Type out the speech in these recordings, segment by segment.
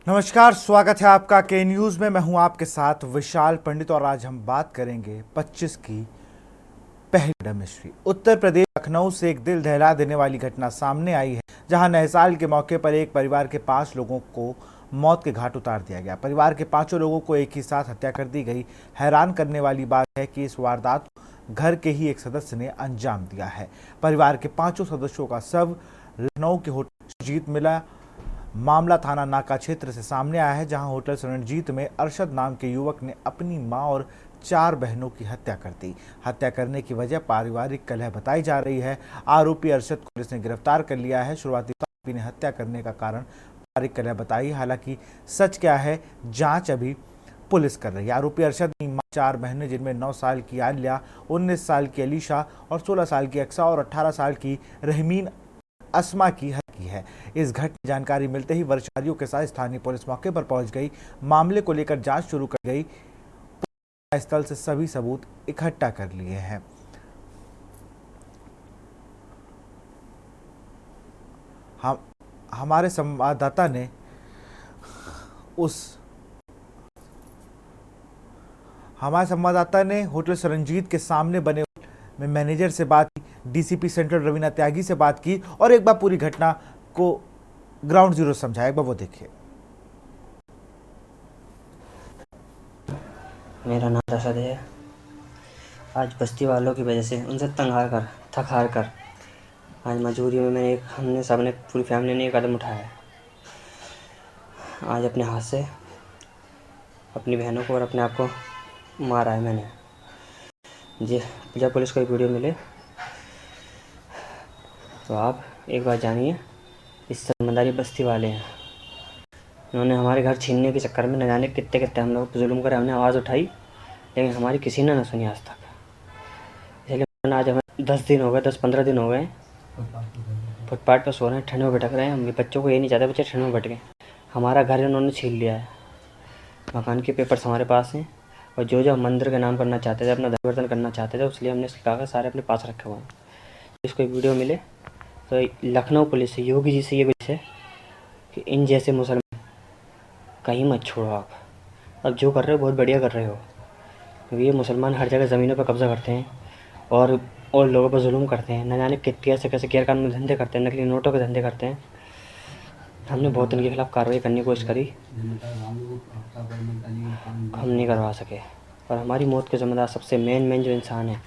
नमस्कार, स्वागत है आपका के न्यूज़ में। मैं हूं आपके साथ विशाल पंडित और आज हम बात करेंगे 25 की पहली मर्डर मिस्ट्री। उत्तर प्रदेश लखनऊ से एक दिल दहला देने वाली घटना सामने आई है, जहां नए साल के मौके पर एक परिवार के 5 लोगों को मौत के घाट उतार दिया गया। परिवार के 5 लोगों को एक ही साथ हत्या कर दी गई। हैरान करने वाली बात है कि इस वारदात को घर के ही एक सदस्य ने अंजाम दिया है। परिवार के 5 सदस्यों का शव लखनऊ के होटल जीत मिला। मामला थाना नाका क्षेत्र से सामने आया है, जहां होटल रणजीत में अरशद नाम के युवक ने अपनी मां और 4 बहनों की हत्या कर दी। हत्या करने की वजह पारिवारिक कलह बताई जा रही है। आरोपी अरशद को पुलिस ने गिरफ्तार कर लिया है। शुरुआती आरोपी ने हत्या करने का कारण पारिवारिक कलह बताई, हालांकि सच क्या है जांच अभी पुलिस कर रही है। आरोपी अरशद की मां 4 बहनें, जिनमें 9 साल की आलिया, 19 साल की अलीशा और 16 साल की अक्सा और 18 साल की रहमीन अस्मा की हत्या की है। इस घटना की जानकारी मिलते ही वरिष्ठ के साथ स्थानीय पुलिस मौके पर पहुंच गई। मामले को लेकर जांच शुरू कर गई। स्थल से सभी सबूत इकट्ठा कर लिए हैं। हमारे संवाददाता ने होटल रंजीत के सामने बने में मैनेजर से बात की, डीसीपी सेंट्रल रवीना त्यागी से बात की और एक बार पूरी घटना को ग्राउंड जीरो समझाया। एक बार वो देखिए। मेरा नाम अरशद है। आज बस्ती वालों की वजह से उनसे थक हार कर आज मजबूरी में हमने सबने पूरी फैमिली ने एक कदम उठाया है। आज अपने हाथ से अपनी बहनों को और अपने आप को मारा है मैंने। जी, जब पुलिस को एक वीडियो मिले तो आप एक बार जानिए, इस समझदारी बस्ती वाले हैं। उन्होंने हमारे घर छीनने के चक्कर में न जाने कितने कितने हम लोग जुल्म करे। हमने आवाज़ उठाई लेकिन हमारी किसी ने न सुनी आज तक। इसलिए आज हमें 10-15 दिन हो गए फुटपाथ पर सो रहे हैं, ठंड में भटक रहे हैं। हम बच्चों को ये नहीं चाहते बच्चे ठंड में भटकें। हमारा घर इन्होंने छीन लिया है। मकान के पेपर्स हमारे पास हैं और जो हम मंदिर का नाम करना चाहते थे, अपना परिवर्तन करना चाहते थे, इसलिए हमने इसके कागज सारे अपने पास रखे हुए हैं। इसको एक वीडियो मिले तो लखनऊ पुलिस से, योगी जी से ये विश है कि इन जैसे मुसलमान कहीं मत छोड़ो। आप अब जो कर रहे हो बहुत बढ़िया कर रहे हो, क्योंकि ये मुसलमान हर जगह ज़मीनों पर कब्जा करते हैं और लोगों पर जुल्म करते हैं। न जाने कैसे कैसे गैरकानूनी धंधे करते हैं, नकली नोटों के धंधे करते हैं। हमने बहुत इनके खिलाफ़ कार्रवाई करने की कोशिश करी, हम नहीं करवा सके। और हमारी मौत के ज़िम्मेदार सबसे मेन जो इंसान है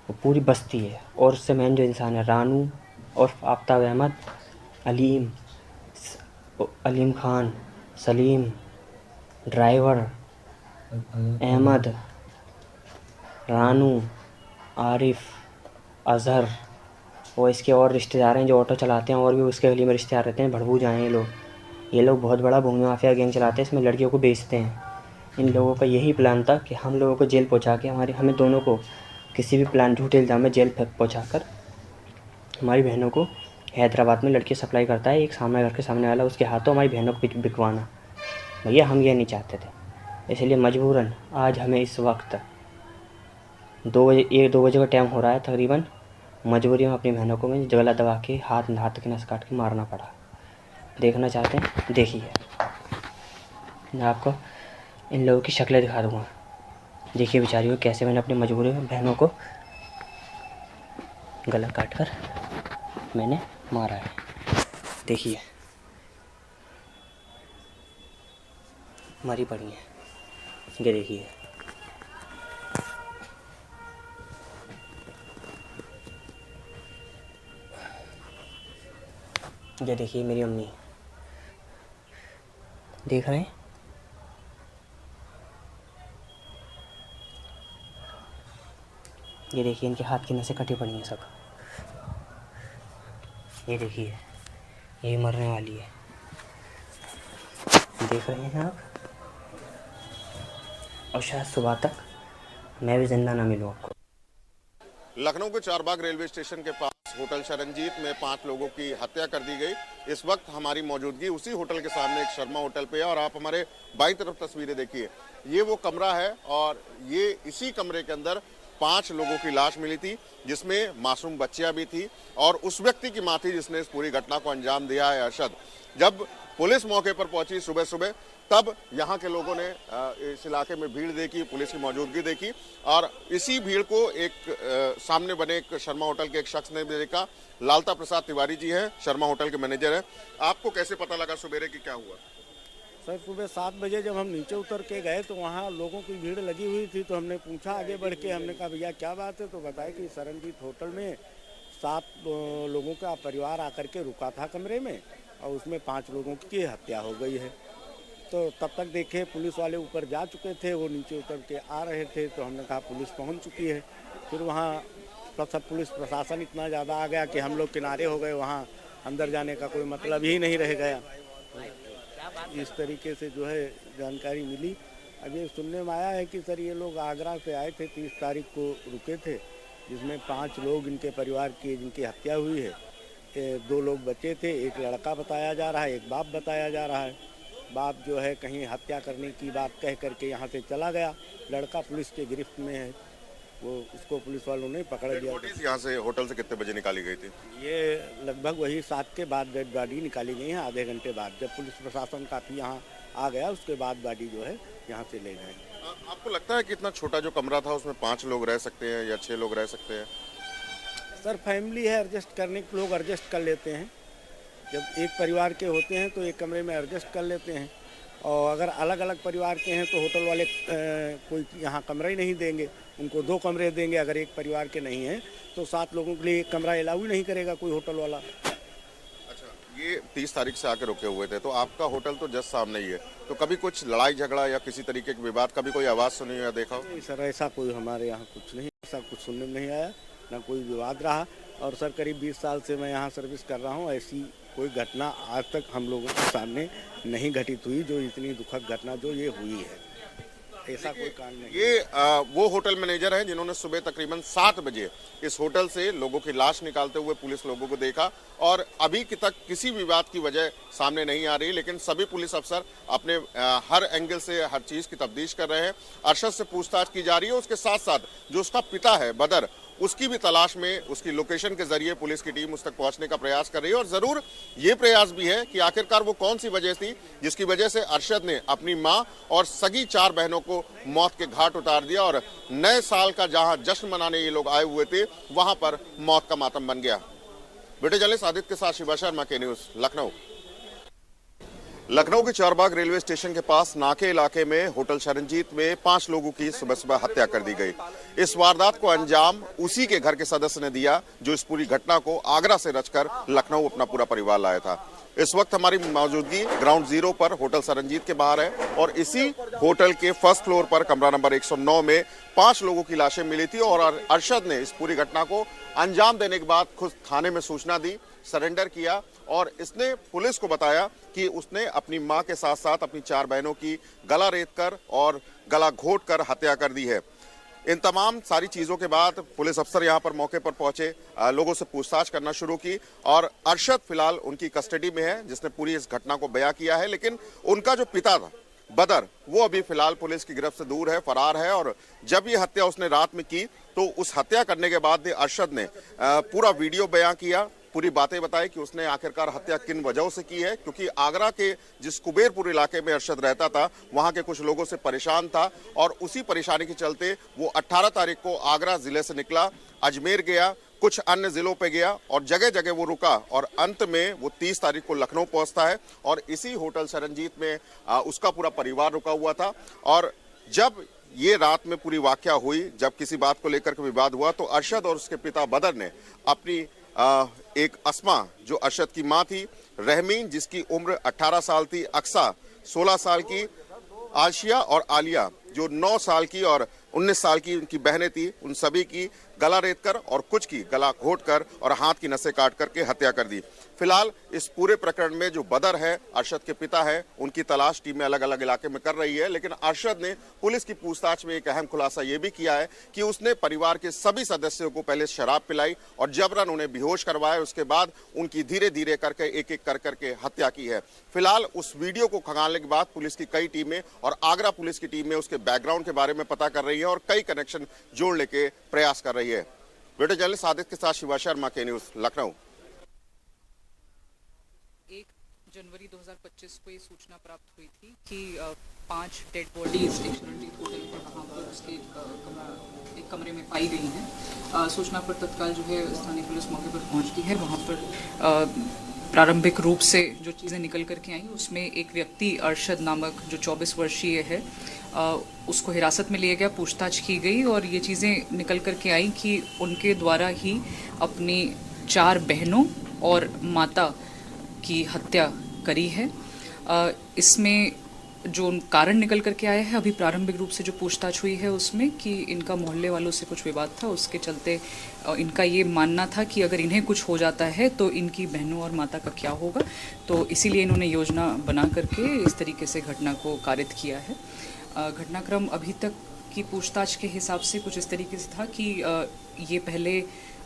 वो पूरी बस्ती है। और उससे मेन जो इंसान है रानू और आफ्ताब अहमद, अलीम खान, सलीम, ड्राइवर अहमद, रानू, आरिफ, अज़हर और इसके और रिश्तेदार हैं जो ऑटो चलाते हैं और भी उसके गली में रिश्तेदार रहते हैं। भड़बूज आए हैं ये लोग बहुत बड़ा भूमि माफिया गैंग चलाते हैं। इसमें लड़कियों को बेचते हैं। इन लोगों का यही प्लान था कि हम लोगों को जेल पहुंचा के हमें दोनों को किसी भी प्लान झूठे इल्ज़ाम में जेल पहुंचा कर हमारी बहनों को हैदराबाद में लड़की सप्लाई करता है एक सामने घर के सामने वाला, उसके हाथों हमारी बहनों को बिकवाना। भैया हम ये नहीं चाहते थे, इसलिए मजबूरन आज हमें इस वक्त 2 बजे का टाइम हो रहा है तकरीबन। मजबूरी में अपनी बहनों को मैं गला दबा के हाथ की नस काट के मारना पड़ा। देखना चाहते हैं देखिए, मैं आपको इन लोगों की शक्लें दिखा दूँगा। देखिए बेचारी को कैसे मैंने अपनी मजबूरी में बहनों को गला काट कर मैंने मारा है। देखिए मरी पड़ी है। ये देखिए, ये देखिए मेरी अम्मी, देख रहे हैं? ये देखिए इनके हाथ की नसें कटी पड़ी हैं सब। ये देखिए यही मरने वाली है, देख रहे हैं आप। और शायद सुबह तक मैं भी जिंदा ना मिलूँ आपको। लखनऊ के चारबाग रेलवे स्टेशन के पास होटल शरणजीत में 5 लोगों की हत्या कर दी गई। इस वक्त हमारी मौजूदगी उसी होटल के सामने एक शर्मा होटल पे है और आप हमारे बाईं तरफ तस्वीरें देखिए। ये वो कमरा है और ये इसी कमरे के अंदर 5 लोगों की लाश मिली थी, जिसमें मासूम बच्चियां भी थी और उस व्यक्ति की मां थी जिसने इस पूरी घटना को अंजाम दिया है, अरशद। जब पुलिस मौके पर पहुंची सुबह सुबह, तब यहाँ के लोगों ने इस इलाके में भीड़ देखी, पुलिस की मौजूदगी देखी और इसी भीड़ को सामने बने एक शर्मा होटल के एक शख्स ने देखा। लालता प्रसाद तिवारी जी हैं, शर्मा होटल के मैनेजर हैं। आपको कैसे पता लगा सुबेरे कि क्या हुआ? सर सुबह 7 बजे जब हम नीचे उतर के गए तो वहाँ लोगों की भीड़ लगी हुई थी, तो हमने पूछा आगे बढ़ के, हमने कहा भैया क्या बात है, तो बताया कि सरनजीत होटल में 7 लोगों का परिवार आकर के रुका था कमरे में और उसमें 5 लोगों की हत्या हो गई है। तो तब तक देखे पुलिस वाले ऊपर जा चुके थे, वो नीचे उतर के आ रहे थे, तो हमने कहा पुलिस पहुँच चुकी है। फिर वहाँ सब पुलिस प्रशासन इतना ज़्यादा आ गया कि हम लोग किनारे हो गए, वहाँ अंदर जाने का कोई मतलब ही नहीं रह गया। इस तरीके से जो है जानकारी मिली। अब ये सुनने में आया है कि सर ये लोग आगरा से आए थे, 30 तारीख को रुके थे, जिसमें 5 लोग इनके परिवार की जिनकी हत्या हुई है। 2 लोग बचे थे, एक लड़का बताया जा रहा है, एक बाप बताया जा रहा है। बाप जो है कहीं हत्या करने की बात कह करके यहाँ से चला गया, लड़का पुलिस के गिरफ्त में है, वो उसको पुलिस वालों ने पकड़ लिया। यहाँ से होटल से कितने बजे निकाली गई थी? ये लगभग वही 7 के बाद डेड बॉडी निकाली गई है, आधे घंटे बाद। जब पुलिस प्रशासन काफ़ी यहाँ आ गया उसके बाद बॉडी जो है यहाँ से ले गए। आपको लगता है कि इतना छोटा जो कमरा था उसमें 5 लोग रह सकते हैं या 6 लोग रह सकते हैं? सर फैमिली है, एडजस्ट करने के लोग एडजस्ट कर लेते हैं। जब एक परिवार के होते हैं तो एक कमरे में एडजस्ट कर लेते हैं, और अगर अलग अलग परिवार के हैं तो होटल वाले कोई यहाँ कमरा ही नहीं देंगे, उनको 2 कमरे देंगे। अगर एक परिवार के नहीं हैं तो 7 लोगों के लिए एक कमरा अलाउ ही नहीं करेगा कोई होटल वाला। अच्छा, ये 30 तारीख से आके रुके हुए थे, तो आपका होटल तो जस्ट सामने ही है, तो कभी कुछ लड़ाई झगड़ा या किसी तरीके के विवाद, कभी कोई आवाज़ सुनी या देखा हो? नहीं सर, ऐसा कोई हमारे यहाँ कुछ नहीं, ऐसा कुछ सुनने में नहीं आया, ना कोई विवाद रहा। और सर करीब 20 साल से मैं यहाँ सर्विस कर रहा हूँ, ऐसी कोई घटना आज तक हम लोगों के सामने नहीं घटित हुई जो इतनी दुखद घटना जो ये हुई है। ऐसा कोई कांड नहीं। ये वो होटल मैनेजर हैं जिन्होंने सुबह तकरीबन 7 बजे इस होटल से लोगों की लाश निकालते हुए पुलिस लोगों को देखा, और अभी तक किसी विवाद की वजह सामने नहीं आ रही, लेकिन सभी पुलिस अफसर अपने हर एंगल से हर चीज की तफ्तीश कर रहे हैं। अरशद से पूछताछ की जा रही है, उसके साथ साथ जो उसका पिता है बदर, उसकी भी तलाश में उसकी लोकेशन के जरिए पुलिस की टीम उस तक पहुंचने का प्रयास कर रही है। और जरूर ये प्रयास भी है कि आखिरकार वो कौन सी वजह थी जिसकी वजह से अरशद ने अपनी मां और सगी 4 बहनों को मौत के घाट उतार दिया, और नए साल का जहां जश्न मनाने ये लोग आए हुए थे वहां पर मौत का मातम बन गया। वीडियो जर्नलिस्ट आदित्य के साथ शिवा शर्मा, के न्यूज, लखनऊ। लखनऊ के चारबाग रेलवे स्टेशन के पास नाके इलाके में होटल शरणजीत में 5 लोगों की सुबह सुबह हत्या कर दी गई। इस वारदात को अंजाम उसी के घर के सदस्य ने दिया जो इस पूरी घटना को आगरा से रचकर लखनऊ अपना पूरा परिवार लाया था। इस वक्त हमारी मौजूदगी ग्राउंड 0 पर होटल शरणजीत के बाहर है, और इसी होटल के फर्स्ट फ्लोर पर कमरा नंबर 109 में 5 लोगों की लाशें मिली थी। और अरशद ने इस पूरी घटना को अंजाम देने के बाद खुद थाने में सूचना दी, सरेंडर किया, और इसने पुलिस को बताया कि उसने अपनी मां के साथ साथ अपनी 4 बहनों की गला रेत कर और गला घोट कर हत्या कर दी है। इन तमाम सारी चीजों के बाद पुलिस अफसर यहां पर मौके पर पहुंचे, लोगों से पूछताछ करना शुरू की, और अरशद फिलहाल उनकी कस्टडी में है जिसने पूरी इस घटना को बयां किया है। लेकिन उनका जो पिता था बदर, वो अभी फिलहाल पुलिस की गिरफ्त से दूर है, फरार है। और जब ये हत्या उसने रात में की तो उस हत्या करने के बाद अरशद ने पूरा वीडियो बयां किया, पूरी बातें बताई कि उसने आखिरकार हत्या किन वजहों से की है। क्योंकि आगरा के जिस कुबेरपुर इलाके में अरशद रहता था वहां के कुछ लोगों से परेशान था, और उसी परेशानी के चलते वो 18 तारीख को आगरा जिले से निकला, अजमेर गया, कुछ अन्य जिलों पे गया, और जगह जगह वो रुका, और अंत में वो 30 तारीख को लखनऊ पहुंचता है। और इसी होटल शरणजीत में उसका पूरा परिवार रुका हुआ था। और जब ये रात में पूरी वाकया हुई, जब किसी बात को लेकर के विवाद हुआ, तो अरशद और उसके पिता बदर ने अपनी एक अस्मा जो अरशद की मां थी, रहमीन जिसकी उम्र 18 साल थी, अक्सा 16 साल की, आशिया और आलिया जो 9 साल की और 19 साल की उनकी बहनें थी, उन सभी की गला रेत कर और कुछ की गला घोट कर और हाथ की नसें काट करके हत्या कर दी। फिलहाल इस पूरे प्रकरण में जो बदर है, अरशद के पिता है, उनकी तलाश टीमें अलग अलग इलाके में कर रही है। लेकिन अरशद ने पुलिस की पूछताछ में एक अहम खुलासा यह भी किया है कि उसने परिवार के सभी सदस्यों को पहले शराब पिलाई और जबरन उन्हें बेहोश करवाया, उसके बाद उनकी धीरे धीरे करके एक एक कर करके हत्या की है। फिलहाल उस वीडियो को खंगालने के बाद पुलिस की कई टीमें और आगरा पुलिस की टीमें उसके बैकग्राउंड के बारे में पता कर रही है है और कई कनेक्शन जोड़ने के प्रयास कर रही है। वीडियो जर्नलिस्ट सादिक के साथ शिवा शर्मा, के न्यूज, लखनऊ। 1 जनवरी 2025 को ये सूचना प्राप्त हुई थी कि 5 डेड बॉडीज शरणजीत होटल के वहाँ पर उसके एक कमरे में पाई गई हैं। सूचना पर तत्काल जो है स्थानीय पुलिस मौके पर पहुँचती है। वहाँ पर प्रारंभिक रूप से जो चीज़ें निकल कर के आई उसमें एक व्यक्ति अरशद नामक जो 24 वर्षीय है उसको हिरासत में लिया गया, पूछताछ की गई और ये चीज़ें निकल कर के आई कि उनके द्वारा ही अपनी 4 बहनों और माता की हत्या करी है। इसमें जो कारण निकल करके आया है, अभी प्रारंभिक रूप से जो पूछताछ हुई है उसमें कि इनका मोहल्ले वालों से कुछ विवाद था, उसके चलते इनका ये मानना था कि अगर इन्हें कुछ हो जाता है तो इनकी बहनों और माता का क्या होगा, तो इसीलिए इन्होंने योजना बना करके इस तरीके से घटना को कारित किया है। घटनाक्रम अभी तक की पूछताछ के हिसाब से कुछ इस तरीके से था कि ये पहले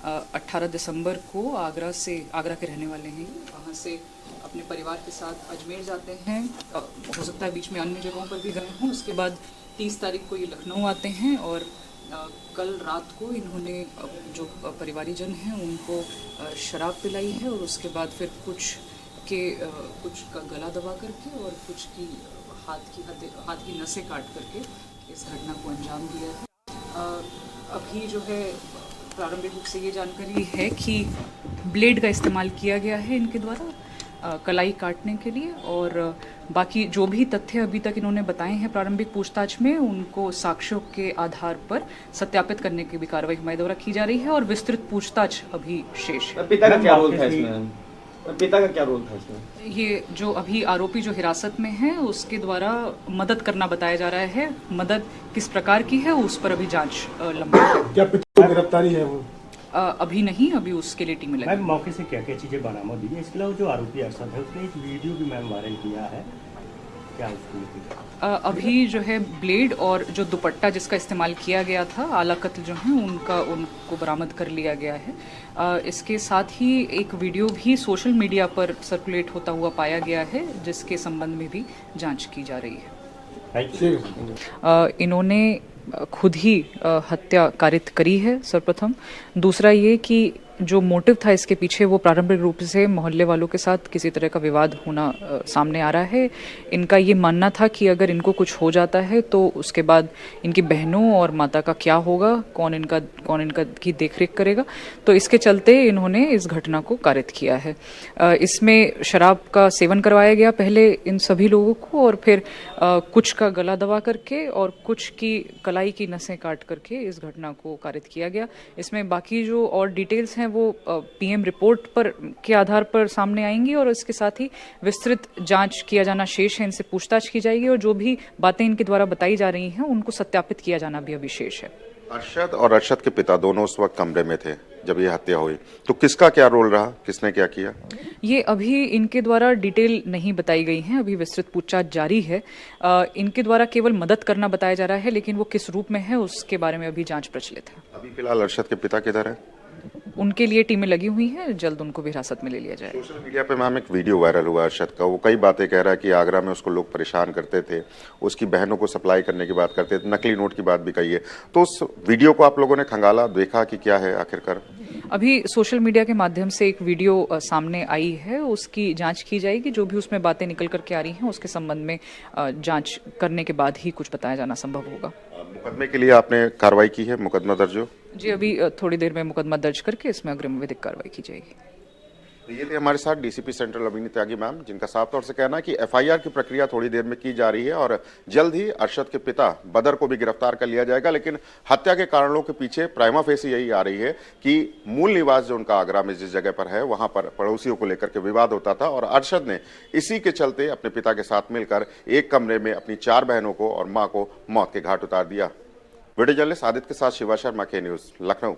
18 दिसंबर को आगरा के रहने वाले हैं, वहाँ से अपने परिवार के साथ अजमेर जाते हैं, हो सकता है बीच में अन्य जगहों पर भी गए हों। उसके बाद 30 तारीख को ये लखनऊ आते हैं और कल रात को इन्होंने जो परिवारीजन हैं उनको शराब पिलाई है और उसके बाद फिर कुछ का गला दबा करके और कुछ की हाथ की नसें काट करके इस घटना को अंजाम दिया है। अभी जो है प्रारंभिक रूप से ये जानकारी है कि ब्लेड का इस्तेमाल किया गया है इनके द्वारा कलाई काटने के लिए, और बाकी जो भी तथ्य अभी तक इन्होंने बताए हैं प्रारंभिक पूछताछ में उनको साक्ष्यों के आधार पर सत्यापित करने की भी कार्रवाई हमारे द्वारा की जा रही है और विस्तृत पूछताछ अभी शेष है। पिता का क्या रोल था इसमें? पिता का क्या रोल था इसमें? ये जो अभी आरोपी जो हिरासत में है उसके द्वारा मदद करना बताया जा रहा है। मदद किस प्रकार की है उस पर अभी जांच लंबी है। क्या पिता की गिरफ्तारी है वो? अभी नहीं, अभी उसके लिए टीम लगी। मैम मौके से क्या क्या चीज़ें बरामद हुई है? इसके अलावा जो आरोपी अरशद है उसने एक वीडियो भी मैम वायरल किया है, क्या उसको? अभी जो है ब्लेड और जो दुपट्टा जिसका इस्तेमाल किया गया था, आला कत्ल जो है उनको बरामद कर लिया गया है। इसके साथ ही एक वीडियो भी सोशल मीडिया पर सर्कुलेट होता हुआ पाया गया है जिसके संबंध में भी जांच की जा रही है। इन्होंने खुद ही हत्या कारित करी है सर्वप्रथम। दूसरा ये कि जो मोटिव था इसके पीछे वो प्रारंभिक रूप से मोहल्ले वालों के साथ किसी तरह का विवाद होना सामने आ रहा है। इनका ये मानना था कि अगर इनको कुछ हो जाता है तो उसके बाद इनकी बहनों और माता का क्या होगा, कौन इनका की देखरेख करेगा, तो इसके चलते इन्होंने इस घटना को कारित किया है। इसमें शराब का सेवन करवाया गया पहले इन सभी लोगों को और फिर कुछ का गला दबा करके और कुछ की कलाई की नसें काट करके इस घटना को कारित किया गया। इसमें बाकी जो और डिटेल्स हैं वो पीएम रिपोर्ट के आधार पर सामने आएंगी और इसके साथ ही विस्तृत जांच किया जाना शेष है। इनसे पूछताछ की जाएगी और जो भी बातें इनके द्वारा बताई जा रही हैं उनको सत्यापित किया जाना भी अभी शेष है। अरशद और अरशद के पिता दोनों उस वक्त कमरे में थे जब ये हत्या हुई, तो किसका क्या रोल रहा, किसने क्या किया? ये अभी इनके द्वारा डिटेल नहीं बताई गई हैं, अभी विस्तृत पूछताछ जारी है। इनके द्वारा केवल मदद करना बताया जा रहा है, लेकिन वो किस रूप में है उसके बारे में अभी जांच प्रचलित है। अभी फिलहाल अरशद के पिता किधर है? उनके लिए टीमें लगी हुई हैं, जल्द उनको भी हिरासत में ले लिया जाएगा। सोशल मीडिया पे मैम एक वीडियो वायरल हुआ अरशद का, वो कई बातें कह रहा है कि आगरा में उसको लोग परेशान करते थे, उसकी बहनों को सप्लाई करने की बात करते थे, नकली नोट की बात भी कही है। तो उस वीडियो को आप लोगों ने खंगाला, देखा कि क्या है आखिरकार? अभी सोशल मीडिया के माध्यम से एक वीडियो सामने आई है, उसकी जांच की जाएगी। जो भी उसमें बातें निकल करके आ रही हैं उसके संबंध में जांच करने के बाद ही कुछ बताया जाना संभव होगा। मुकदमे के लिए आपने कार्रवाई की है, मुकदमा दर्ज हो? जी, अभी थोड़ी देर में मुकदमा दर्ज करके इसमें अग्रिम विधिक कार्रवाई की जाएगी। तो ये थे हमारे साथ डीसीपी सेंट्रल अभिनी त्यागी मैम, जिनका साफ तौर से कहना है कि एफआईआर की प्रक्रिया थोड़ी देर में की जा रही है और जल्द ही अरशद के पिता बदर को भी गिरफ्तार कर लिया जाएगा। लेकिन हत्या के कारणों के पीछे प्राइमा फेसी यही आ रही है कि मूल निवास जो उनका आगरा में जिस जगह पर है वहां पर पड़ोसियों को लेकर के विवाद होता था और अरशद ने इसी के चलते अपने पिता के साथ मिलकर एक कमरे में अपनी 4 बहनों को और मां को मौत के घाट उतार दिया। वीडियो जर्नलिस्ट आदित्य के साथ शिवा शर्मा, के न्यूज, लखनऊ।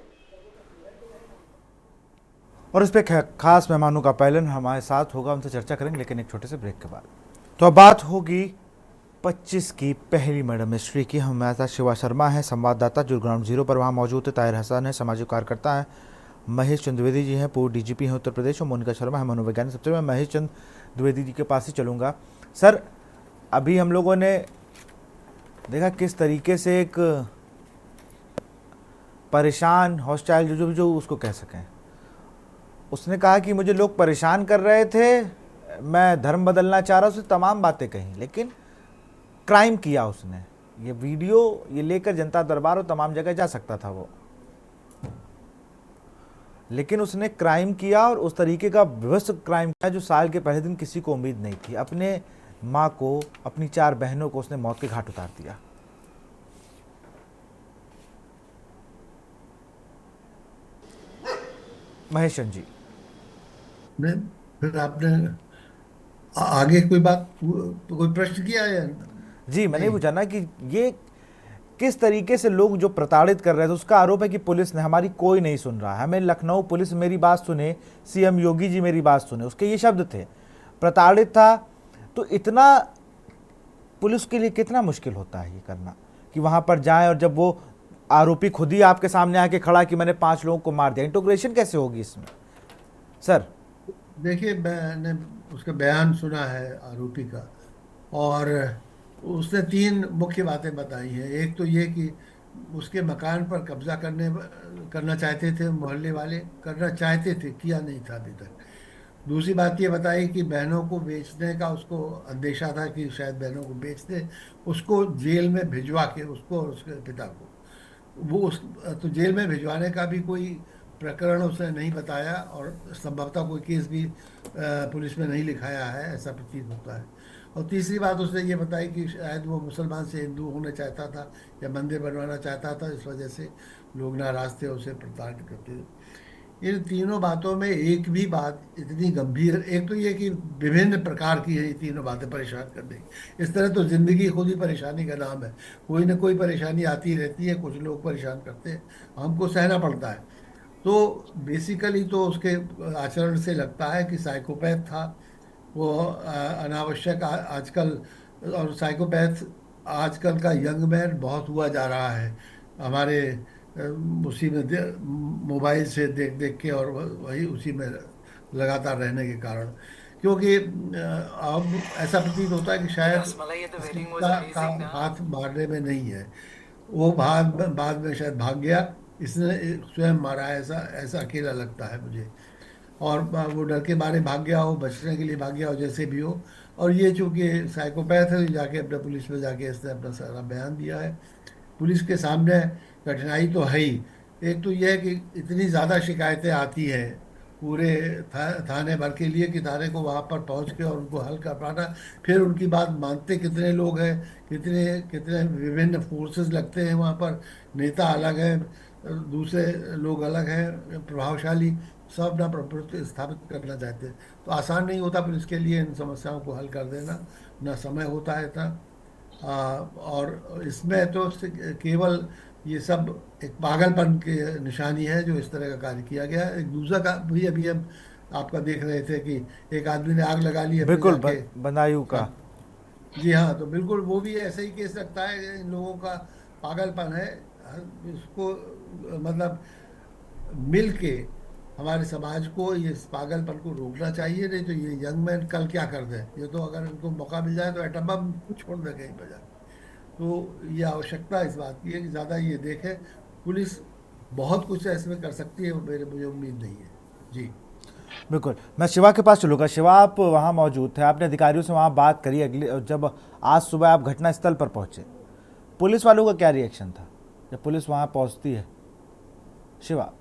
और इस पे खास मेहमानों का पैनल हमारे साथ होगा, उनसे चर्चा करेंगे लेकिन एक छोटे से ब्रेक के बाद। तो अब बात होगी 25 की पहली मर्डर मिस्ट्री की। हमारे साथ शिवा शर्मा है, संवाददाता जो ग्राउंड जीरो पर वहाँ मौजूद है, ताहिर हसन है, सामाजिक कार्यकर्ता है, महेश चंद द्विवेदी जी हैं, पूर्व डीजीपी हैं उत्तर प्रदेश, और मोनिका शर्मा है, मनोवैज्ञानिक। सबसे मैं महेश चंद द्विवेदी जी के पास ही चलूँगा। सर, अभी हम लोगों ने देखा किस तरीके से एक परेशान, हॉस्टाइल, जो उसको कह सकें। उसने कहा कि मुझे लोग परेशान कर रहे थे, मैं धर्म बदलना चाह रहा हूँ, उसने तमाम बातें कही, लेकिन क्राइम किया उसने। ये वीडियो ये लेकर जनता दरबार और तमाम जगह जा सकता था वो, लेकिन उसने क्राइम किया और उस तरीके का विभत्स क्राइम किया जो साल के पहले दिन किसी को उम्मीद नहीं थी। अपने माँ को, अपनी 4 बहनों को उसने मौत के घाट उतार दिया। महेशन जी, नहीं, फिर आपने आगे कोई बात, कोई प्रश्न किया या जी मैंने नहीं? पूछा ना कि ये किस तरीके से लोग जो प्रताड़ित कर रहे थे, उसका आरोप है कि पुलिस ने, हमारी कोई नहीं सुन रहा है, हमें लखनऊ पुलिस मेरी बात सुने, सीएम योगी जी मेरी बात सुने, उसके ये शब्द थे। प्रताड़ित था, तो इतना पुलिस के लिए कितना मुश्किल होता है ये करना कि वहां पर जाएं, और जब वो आरोपी खुद ही आपके सामने आके खड़ा कि मैंने 5 लोगों को मार दिया, इंटोग्रेशन कैसे होगी इसमें सर? देखिए, मैंने उसका बयान सुना है आरोपी का, और उसने 3 मुख्य बातें बताई हैं। एक तो ये कि उसके मकान पर कब्जा करना चाहते थे, मोहल्ले वाले करना चाहते थे, किया नहीं था अभी तक। दूसरी बात ये बताई कि बहनों को बेचने का उसको अंदेशा था कि शायद बहनों को बेच दे, उसको जेल में भिजवा के, उसको और उसके पिता को, वो उस तो जेल में भिजवाने का भी कोई प्रकरण उसने नहीं बताया, और संभवतः कोई केस भी पुलिस में नहीं लिखाया है, ऐसा प्रतीत होता है। और तीसरी बात उसने ये बताई कि शायद वो मुसलमान से हिंदू होना चाहता था या मंदिर बनवाना चाहता था, इस वजह से लोग नाराज थे, उसे प्रताड़ित करते थे। इन तीनों बातों में एक भी बात इतनी गंभीर, एक तो ये कि विभिन्न प्रकार की है ये तीनों बातें परेशान करने की। इस तरह तो जिंदगी खुद ही परेशानी का नाम है, कोई ना कोई परेशानी आती रहती है, कुछ लोग परेशान करते हैं, हमको सहना पड़ता है। तो बेसिकली तो उसके आचरण से लगता है कि साइकोपैथ था वो, अनावश्यक आजकल, और साइकोपैथ आजकल का यंग मैन बहुत हुआ जा रहा है हमारे उसी में मोबाइल से देख देख के, और वही उसी में लगातार रहने के कारण, क्योंकि अब ऐसा प्रतीत होता है कि शायद का हाथ मारने में नहीं है, वो बाद में शायद भाग गया, इसने स्वयं मारा है, ऐसा ऐसा अकेला लगता है मुझे। और वो डर के मारे भाग गया हो, बचने के लिए भाग गया हो, जैसे भी हो। और ये चूंकि साइकोपैथ है, जाके अपने पुलिस में जाके इसने अपना सारा बयान दिया है। पुलिस के सामने कठिनाई तो है ही, एक तो यह है कि इतनी ज़्यादा शिकायतें आती हैं पूरे थाने भर के लिए, कि थाने को वहाँ पर पहुँच के और उनको हल कर पाना, फिर उनकी बात मानते कितने लोग हैं, कितने कितने विभिन्न फोर्सेस लगते हैं वहाँ पर, नेता अलग हैं, दूसरे लोग अलग हैं, प्रभावशाली, सब अपना प्रभुत्व स्थापित करना चाहते हैं। तो आसान नहीं होता पुलिस के लिए इन समस्याओं को हल कर देना, ना समय होता है इतना। और इसमें तो केवल ये सब एक पागलपन की निशानी है जो इस तरह का कार्य किया गया है। एक दूसरा का भी अभी हम आपका देख रहे थे कि एक आदमी ने आग लगा ली अपने बिल्कुल जाके। बदायूं का। हाँ, जी हाँ, तो बिल्कुल वो भी ऐसे ही केस लगता है, इन लोगों का पागलपन है। इसको मतलब मिल के हमारे समाज को ये इस पागलपन को रोकना चाहिए, नहीं तो ये यंग मैन कल क्या कर दें। ये तो अगर इनको मौका मिल जाए तो एटम बम छोड़ दें कहीं पर जाए। तो ये आवश्यकता इस बात की है कि ज़्यादा ये देखें। पुलिस बहुत कुछ इसमें कर सकती है, मुझे उम्मीद नहीं है। जी बिल्कुल, मैं शिवा के पास चलूँगा। शिवा, आप वहाँ मौजूद थे, आपने अधिकारियों से वहाँ बात करी, अगले जब आज सुबह आप घटनास्थल पर पहुँचे, पुलिस वालों का क्या रिएक्शन था जब पुलिस वहाँ पहुँचती है? शिवा।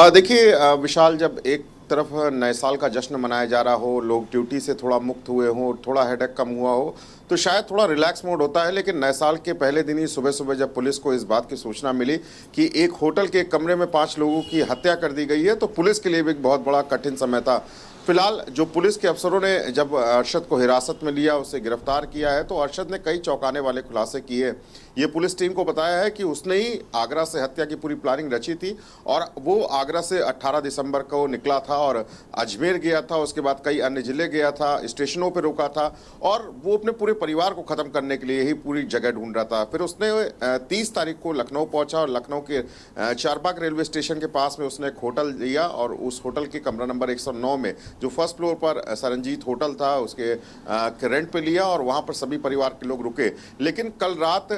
देखिए विशाल, जब एक तरफ नए साल का जश्न मनाया जा रहा हो, लोग ड्यूटी से थोड़ा मुक्त हुए हों, थोड़ा हेडेक कम हुआ हो, तो शायद थोड़ा रिलैक्स मोड होता है। लेकिन नए साल के पहले दिन ही सुबह सुबह जब पुलिस को इस बात की सूचना मिली कि एक होटल के एक कमरे में 5 लोगों की हत्या कर दी गई है, तो पुलिस के लिए भी एक बहुत बड़ा कठिन समय था। फिलहाल जो पुलिस के अफसरों ने जब अरशद को हिरासत में लिया, उसे गिरफ्तार किया है, तो अरशद ने कई चौंकाने वाले खुलासे किए। ये पुलिस टीम को बताया है कि उसने ही आगरा से हत्या की पूरी प्लानिंग रची थी, और वो आगरा से 18 दिसंबर को निकला था और अजमेर गया था, उसके बाद कई अन्य जिले गया था, स्टेशनों पर रुका था, और वो अपने पूरे परिवार को खत्म करने के लिए ही पूरी जगह ढूंढ रहा था। फिर उसने 30 तारीख को लखनऊ पहुंचा और लखनऊ के चारबाग रेलवे स्टेशन के पास में उसने एक होटल लिया और उस होटल के कमरा नंबर 109 में जो फर्स्ट फ्लोर पर सरनजीत होटल था उसके रेंट पे लिया और वहां पर सभी परिवार के लोग रुके। लेकिन कल रात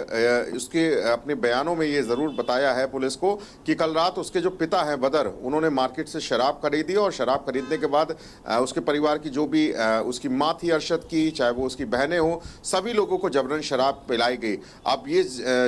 उसके अपने बयानों में ये ज़रूर बताया है पुलिस को कि कल रात उसके जो पिता हैं बदर, उन्होंने मार्केट से शराब खरीदी और शराब खरीदने के बाद उसके परिवार की जो भी उसकी माँ थी अरशद की, चाहे वो उसकी बहनें हो, सभी लोगों को जबरन शराब पिलाई गई। अब ये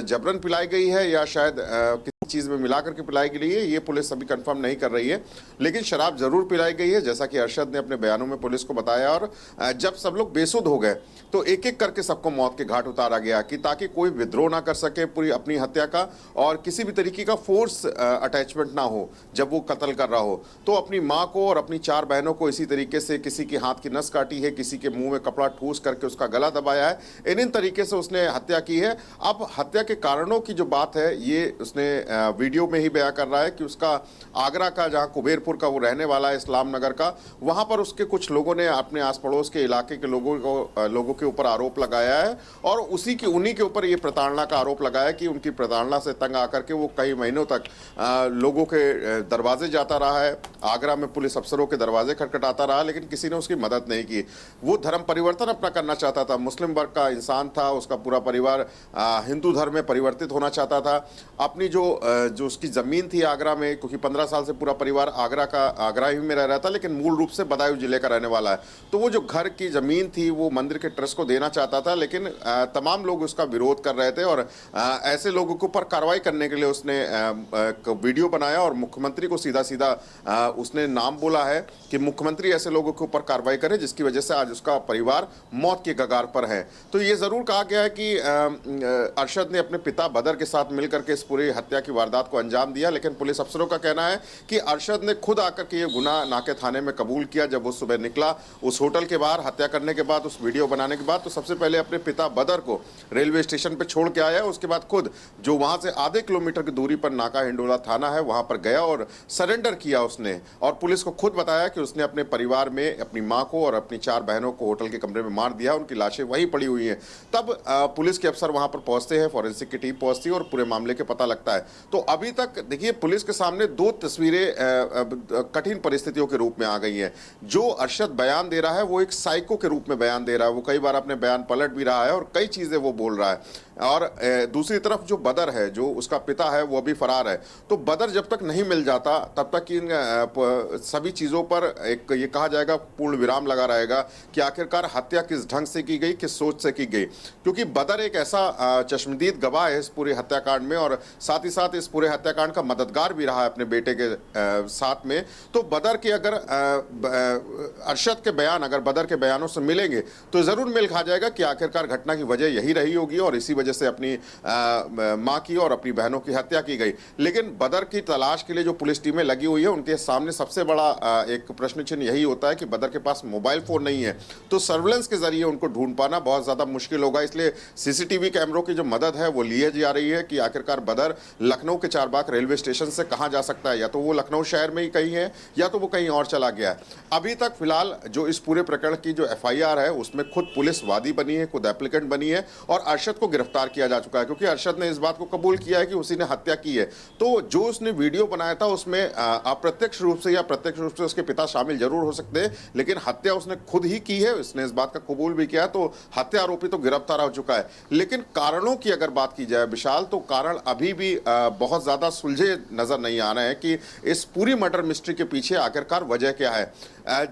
जबरन पिलाई गई है या शायद किसी चीज़ में मिला करके पिलाई गई है, ये पुलिस अभी कंफर्म नहीं कर रही है, लेकिन शराब जरूर पिलाई गई है जैसा कि अरशद ने अपने बयानों में पुलिस को बताया। और जब सब लोग बेसुध हो गए तो एक एक करके सबको मौत के घाट उतारा गया कि ताकि कोई विद्रोह ना कर सके पूरी अपनी हत्या का और किसी भी तरीके का फोर्स अटैचमेंट ना हो जब वो कत्ल कर रहा हो। तो अपनी माँ को और अपनी 4 बहनों को इसी तरीके से किसी की हाथ की नस काटी है, किसी के मुंह में कपड़ा ठूस करके उसका गला दबाया है, इन तरीके से उसने हत्या की है। अब हत्या के कारणों की जो बात है ये उसने वीडियो में ही बयां कर रहा है कि उसका आगरा का, जहां कुबेरपुर का वो रहने वाला है, इस्लाम नगर का, वहां पर उसके कुछ लोगों ने अपने आस पड़ोस के इलाके के लोगों के ऊपर आरोप लगाया है और उन्हीं के ऊपर ये प्रताड़ना का आरोप लगाया कि उनकी प्रताड़ना से तंग आकर के वो कई महीनों तक लोगों के दरवाजे जाता रहा है, आगरा में पुलिस अफसरों के दरवाजे खटखटाता रहा, लेकिन किसी ने उसकी मदद नहीं की। वो धर्म परिवर्तन अपना करना चाहता था, मुस्लिम वर्ग का इंसान था, उसका पूरा परिवार हिंदू धर्म में परिवर्तित होना चाहता था। अपनी जो उसकी ज़मीन थी आगरा में, क्योंकि 15 साल से पूरा परिवार आगरा ही में रह रहा था, लेकिन मूल रूप से बदायूं जिले का रहने वाला है। तो वो जो घर की ज़मीन थी वो मंदिर के ट्रस्ट को देना चाहता था, लेकिन तमाम लोग उसका विरोध कर रहे थे और ऐसे लोगों के ऊपर कार्रवाई करने के लिए उसने वीडियो बनाया और मुख्यमंत्री को सीधा सीधा उसने नाम बोला है कि मुख्यमंत्री ऐसे लोगों के ऊपर कार्रवाई करें, जिसकी वजह से आज उसका परिवार मौत के कगार पर है। तो ये ज़रूर कहा गया है कि अरशद ने अपने पिता बदर के साथ मिलकर के इस पूरी हत्या की वारदात को अंजाम दिया, लेकिन पुलिस अफसरों का कहना है कि अरशद ने खुद आकर के ये गुनाह नाके थाने में कबूल किया। जब वो सुबह निकला उस होटल के बाहर हत्या करने के बाद, उस वीडियो बनाने के बाद, तो सबसे पहले अपने पिता बदर को रेलवे स्टेशन पर छोड़ के आया। उसके बाद खुद जो वहां से आधे किलोमीटर की दूरी पर नाका हिंडोला थाना है वहां पर गया और सरेंडर किया उसने, और पुलिस को खुद बताया कि उसने अपने परिवार में अपनी मां को और अपनी 4 बहनों को होटल के कमरे में मार दिया, उनकी लाशें वहीं पड़ी हुई हैं। तब पुलिस के अफसर वहां पर पहुंचते हैं, फॉरेंसिक की टीम पहुंचती है और पूरे मामले के पता लगता है। तो अभी तक देखिए पुलिस के सामने 2 तस्वीरें कठिन परिस्थितियों के रूप में आ गई हैं। जो अरशद बयान दे रहा है वो एक साइको के रूप में बयान दे रहा है, वो कई बार अपने बयान पलट भी रहा है और कई चीजें वो बोल रहा है। और दूसरी तरफ जो बदर है, जो उसका पिता है, वो अभी फरार है। तो बदर जब तक नहीं मिल जाता तब तक इन सभी चीज़ों पर एक ये कहा जाएगा पूर्ण विराम लगा रहेगा कि आखिरकार हत्या किस ढंग से की गई, किस सोच से की गई, क्योंकि बदर एक ऐसा चश्मदीद गवाह है इस पूरे हत्याकांड में और साथ ही साथ इस पूरे हत्याकांड का मददगार भी रहा है अपने बेटे के साथ में। तो बदर के अगर अरशद के बयान अगर बदर के बयानों से मिलेंगे तो ज़रूर मेल खा जाएगा कि आखिरकार घटना की वजह यही रही होगी और इसी वजह से अपनी मां की और अपनी बहनों की हत्या की गई। लेकिन बदर की तलाश के लिए जो पुलिस टीमें लगी हुई है उनके सामने सबसे बड़ा एक प्रश्न चिन्ह यही होता है कि बदर के पास मोबाइल फोन नहीं है, तो सर्विलेंस के जरिए उनको ढूंढ पाना बहुत ज़्यादा मुश्किल होगा। इसलिए सीसीटीवी कैमरों की जो मदद है वो ली जा रही है कि आखिरकार बदर लखनऊ के चारबाग रेलवे स्टेशन से कहाँ जा सकता है, या तो वो लखनऊ शहर में ही कहीं है या तो वो कहीं और चला गया है। अभी तक फिलहाल जो इस पूरे प्रकरण की जो FIR है उसमें खुद पुलिस वादी बनी है, खुद एप्लीकेंट बनी है और अरशद को गिरफ्तार किया जा चुका है, क्योंकि अरशद ने इस बात को कबूल किया है कि उसी ने हत्या की है। तो जो उसने वीडियो बनाया था उसमें अप्रत्यक्ष रूप से या प्रत्यक्ष रूप से उसके पिता शामिल जरूर हो सकते हैं, लेकिन हत्या उसने खुद ही की है, उसने इस बात का कबूल भी किया, तो हत्या आरोपी तो गिरफ्तार हो चुका है। लेकिन कारणों की अगर बात की जाए विशाल, तो कारण अभी भी बहुत ज्यादा सुलझे नजर नहीं आ रहे हैं कि इस पूरी मर्डर मिस्ट्री के पीछे आखिरकार वजह क्या है।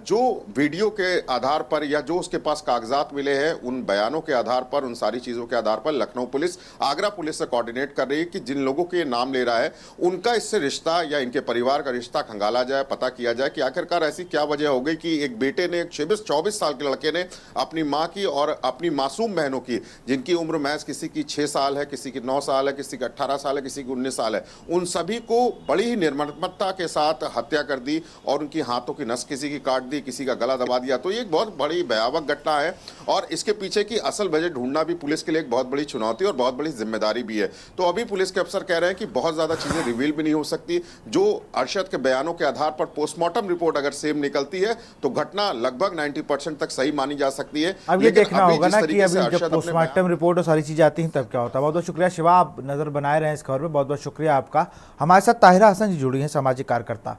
जो वीडियो के आधार पर या जो उसके पास कागजात मिले हैं उन बयानों के आधार पर, उन सारी चीजों के आधार पर लखनऊ पुलिस आगरा पुलिस से कोऑर्डिनेट कर रही है कि जिन लोगों के नाम ले रहा है उनका इससे रिश्ता या इनके परिवार का रिश्ता खंगाला जाए, पता किया जाए कि आखिरकार ऐसी क्या वजह हो गई कि एक बेटे ने, एक 24 साल के लड़के ने अपनी माँ की और अपनी मासूम बहनों की, जिनकी उम्र महज किसी की 6 साल है, किसी की 9 साल है, किसी की 18 साल है, किसी की 19 साल है, उन सभी को बड़ी ही निर्ममता के साथ हत्या कर दी और उनकी हाथों की नस किसी की काट दी, किसी का गला दबा दिया। तो ये एक बहुत बड़ी भयावह घटना है और इसके पीछे की असल वजह ढूंढना भी पुलिस के लिए एक बहुत बड़ी चुनौती चुनौती और बहुत बड़ी जिम्मेदारी भी है। तो अभी पुलिस के अफसर कह रहे हैं कि बहुत ज्यादा चीजें रिवील भी नहीं हो सकती। जो अरशद के बयानों के आधार पर पोस्टमार्टम रिपोर्ट अगर सेम निकलती है तो घटना लगभग 90% तक सही मानी जा सकती है। अब ये लेकिन देखना अभी होगा जिस ना कि तरीके से अभी अरशद जब अपने पोस्टमार्टम रिपोर्ट और सारी चीजें आती हैं तब क्या होता है। बहुत बहुत शुक्रिया शिवा, आप नजर बनाए रहे हैं इस खबर में। बहुत बहुत शुक्रिया आपका। हमारे साथ ताहिरा हसन जी जुड़ी हैं, सामाजिक कार्यकर्ता।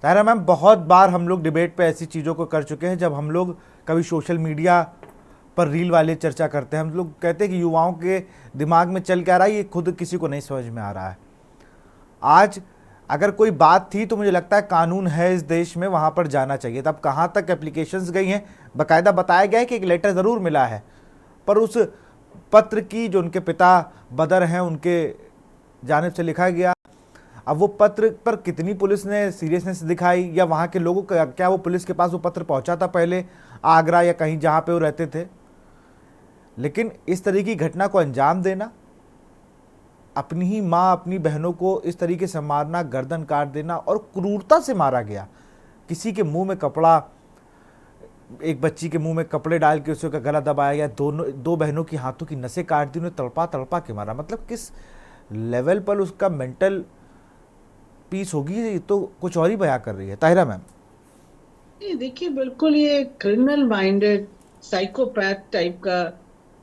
ताहिरा मैम, बहुत बार हम लोग डिबेट पे ऐसी चीज़ों को कर चुके हैं जब हम लोग कभी सोशल मीडिया पर रील वाले चर्चा करते हैं, हम लोग कहते हैं कि युवाओं के दिमाग में चल क्या रहा है ये खुद किसी को नहीं समझ में आ रहा है। आज अगर कोई बात थी तो मुझे लगता है कानून है इस देश में, वहाँ पर जाना चाहिए। तब कहाँ तक एप्लीकेशंस गई हैं, बाकायदा बताया गया है कि एक लेटर ज़रूर मिला है, पर उस पत्र की जो उनके पिता बदर हैं उनके जानिब से लिखा गया, अब वो पत्र पर कितनी पुलिस ने सीरियसनेस दिखाई या वहाँ के लोगों का क्या वो पुलिस के पास वो पत्र पहुँचा था पहले आगरा या कहीं जहाँ पे वो रहते थे। लेकिन इस तरह की घटना को अंजाम देना, अपनी ही माँ अपनी बहनों को इस तरीके से मारना, गर्दन काट देना, और क्रूरता से मारा गया। किसी के मुंह में कपड़ा, एक बच्ची के मुंह में कपड़े डाल के उसका गला दबाया गया, दो बहनों की हाथों की नसें काट दी, उन्हें तड़पा तड़पा के मारा। मतलब किस लेवल पर उसका मेंटल पीस होगी, ये तो कुछ और ही बयां कर रही है। ताहिरा मैम, देखिए बिल्कुल ये क्रिमिनल माइंडेड साइकोपैथ टाइप का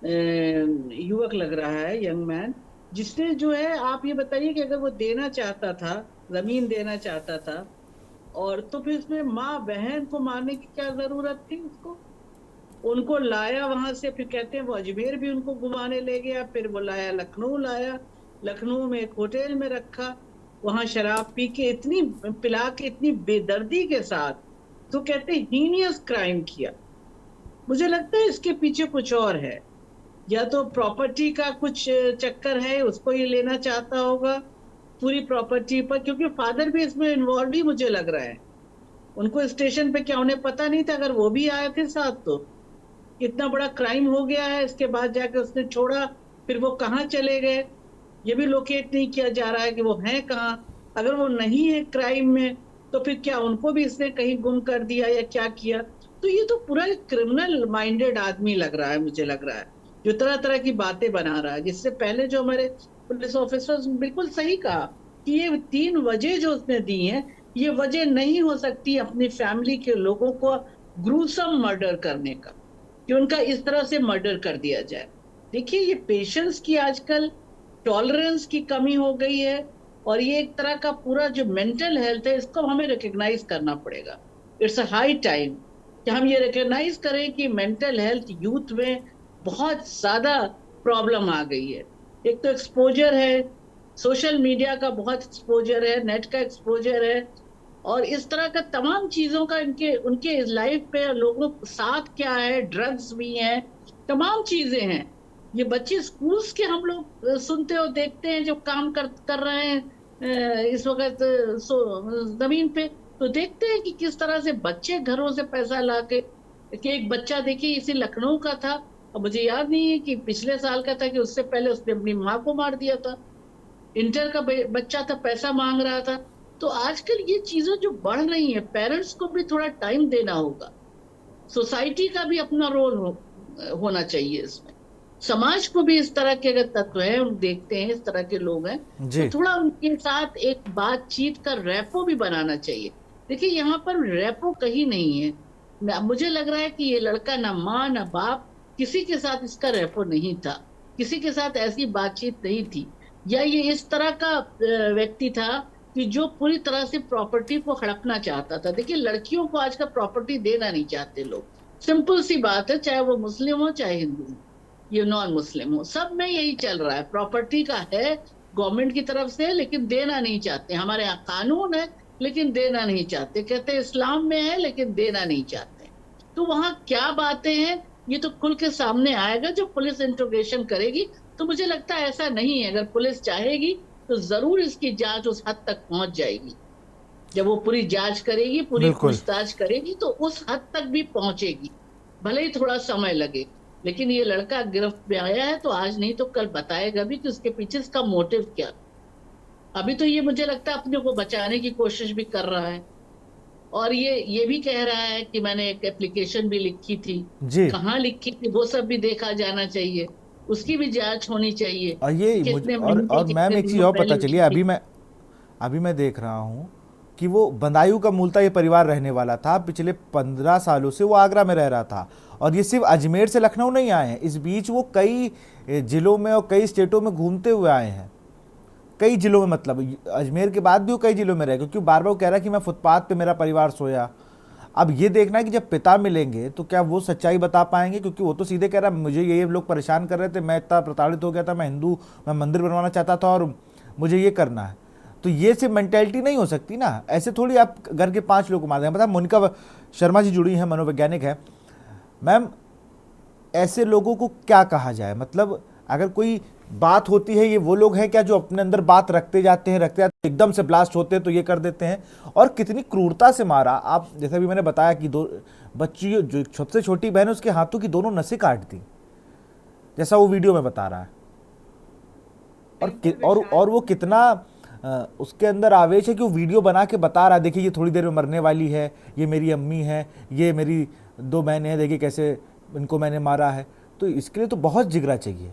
युवक लग रहा है, यंग मैन, जिसने जो है, आप ये बताइए कि अगर वो देना चाहता था, जमीन देना चाहता था, और तो फिर इसमें माँ बहन को मारने की क्या जरूरत थी उसको? उनको लाया वहां से, फिर कहते हैं वो अजमेर भी उनको घुमाने ले गया, फिर वो लाया लाया, लखनऊ में एक होटल में रखा, वहां शराब पी के इतनी पिला के इतनी बेदर्दी के साथ, तो कहते हैं हीनियस क्राइम किया। मुझे लगता है इसके पीछे कुछ और है, या तो प्रॉपर्टी का कुछ चक्कर है, उसको ये लेना चाहता होगा पूरी प्रॉपर्टी पर, क्योंकि फादर भी इसमें इन्वॉल्व ही मुझे लग रहा है। उनको स्टेशन पे क्या उन्हें पता नहीं था? अगर वो भी आए थे साथ तो इतना बड़ा क्राइम हो गया है, इसके बाद जाके उसने छोड़ा, फिर वो कहाँ चले गए ये भी लोकेट नहीं किया जा रहा है कि वो हैं कहाँ। अगर वो नहीं है क्राइम में तो फिर क्या उनको भी इसने कहीं गुम कर दिया या क्या किया? तो ये तो पूरा क्रिमिनल माइंडेड आदमी लग रहा है, मुझे लग रहा है, जो तरह तरह की बातें बना रहा है। जिससे पहले जो हमारे पुलिस ऑफिसर्स बिल्कुल सही कहा कि ये 3 वजह जो उसने दी हैं, ये वजह नहीं हो सकती अपनी फैमिली के लोगों को ग्रूसम मर्डर करने का, कि उनका इस तरह से मर्डर कर दिया जाए। देखिए ये पेशेंस की आजकल टॉलरेंस की कमी हो गई है, और ये एक तरह का पूरा जो मेंटल हेल्थ है इसको हमें रिकग्नाइज करना पड़ेगा। इट्स अ हाई टाइम कि हम ये रिकग्नाइज करें कि मेंटल हेल्थ यूथ में बहुत ज्यादा प्रॉब्लम आ गई है। एक तो एक्सपोजर है, सोशल मीडिया का बहुत एक्सपोजर है, नेट का एक्सपोजर है, और इस तरह का तमाम चीजों का उनके लाइफ पे लोगों साथ क्या है, ड्रग्स भी हैं, तमाम चीजें हैं। ये बच्चे स्कूल्स के हम लोग सुनते और देखते हैं जो काम कर रहे हैं इस वक्त जमीन पे, तो देखते हैं कि किस तरह से बच्चे घरों से पैसा ला के, कि एक बच्चा देखिए इसी लखनऊ का था, और मुझे याद नहीं है कि पिछले साल का था कि उससे पहले उसने अपनी माँ को मार दिया था। इंटर का बच्चा था, पैसा मांग रहा था। तो आजकल ये चीजें जो बढ़ रही हैं, पेरेंट्स को भी थोड़ा टाइम देना होगा, सोसाइटी का भी अपना रोल होना चाहिए इसमें, समाज को भी इस तरह के अगर तत्व हैं, हम देखते हैं इस तरह के लोग हैं, तो थोड़ा उनके साथ एक बातचीत का रेपो भी बनाना चाहिए। देखिए यहाँ पर रेपो कहीं नहीं है। मुझे लग रहा है कि ये लड़का ना माँ ना बाप, किसी के साथ इसका रेपो नहीं था, किसी के साथ ऐसी बातचीत नहीं थी, या ये इस तरह का व्यक्ति था कि जो पूरी तरह से प्रॉपर्टी को हड़पना चाहता था। देखिए लड़कियों को आजकल प्रॉपर्टी देना नहीं चाहते लोग, सिंपल सी बात है, चाहे वो मुस्लिम हो चाहे हिंदू हो, ये नॉन मुस्लिम हो, सब में यही चल रहा है। प्रॉपर्टी का है गवर्नमेंट की तरफ से, लेकिन देना नहीं चाहते। हमारे यहाँ कानून है लेकिन देना नहीं चाहते, कहते इस्लाम में है लेकिन देना नहीं चाहते। तो वहाँ क्या बातें हैं ये तो खुल के सामने आएगा जब पुलिस इंट्रोगेशन करेगी। तो मुझे लगता है ऐसा नहीं है, अगर पुलिस चाहेगी तो जरूर इसकी जांच उस हद तक पहुंच जाएगी। जब वो पूरी जांच करेगी, पूरी पूछताछ करेगी, तो उस हद तक भी पहुंचेगी, भले ही थोड़ा समय लगे। लेकिन ये लड़का गिरफ्त में आया है तो आज नहीं तो कल बताएगा भी कि उसके पीछे इसका मोटिव क्या। अभी तो ये मुझे लगता है अपने को बचाने की कोशिश भी कर रहा है, और ये भी कह रहा है कि मैंने एक एप्लीकेशन भी लिखी थी, कहाँ लिखी थी वो सब भी देखा जाना चाहिए। उसकी भी जांच होनी चाहिए। और ये कितने और महीने मैम कितने एक चीज़ दिनों और पता पहले चली, उसकी अभी मैं देख रहा हूँ कि वो बदायूं का मूलतः ये परिवार रहने वाला था, पिछले 15 सालों से वो आगरा में रह रहा था, और ये सिर्फ अजमेर से लखनऊ नहीं आए हैं, इस बीच वो कई जिलों में और कई स्टेटों में घूमते हुए आए हैं, कई जिलों में, मतलब अजमेर के बाद भी वो कई जिलों में रहे, क्योंकि बार बार वो कह रहा है कि मैं फुटपाथ पे मेरा परिवार सोया। अब ये देखना है कि जब पिता मिलेंगे तो क्या वो सच्चाई बता पाएंगे, क्योंकि वो तो सीधे कह रहा है मुझे ये लोग परेशान कर रहे थे, मैं इतना प्रताड़ित हो गया था, मैं मंदिर बनवाना चाहता था और मुझे ये करना है। तो ये सिर्फ मेंटेलिटी नहीं हो सकती ना, ऐसे थोड़ी आप घर के 5 लोग को मार देंगे। पता, मोनिका शर्मा जी जुड़ी हैं, मनोवैज्ञानिक है। मैम, ऐसे लोगों को क्या कहा जाए, मतलब अगर कोई बात होती है, ये वो लोग हैं क्या जो अपने अंदर बात रखते जाते हैं, एकदम से ब्लास्ट होते हैं तो ये कर देते हैं, और कितनी क्रूरता से मारा। आप जैसा भी मैंने बताया कि 2 बच्ची जो सबसे छोटी बहन है उसके हाथों की दोनों नसें काट दी, जैसा वो वीडियो में बता रहा है। और वो कितना उसके अंदर आवेश है कि वो वीडियो बना के बता रहा है, देखिए ये थोड़ी देर में मरने वाली है, ये मेरी अम्मी है, ये मेरी 2 बहनें हैं, देखिए कैसे इनको मैंने मारा है। तो इसके लिए तो बहुत जिगरा चाहिए।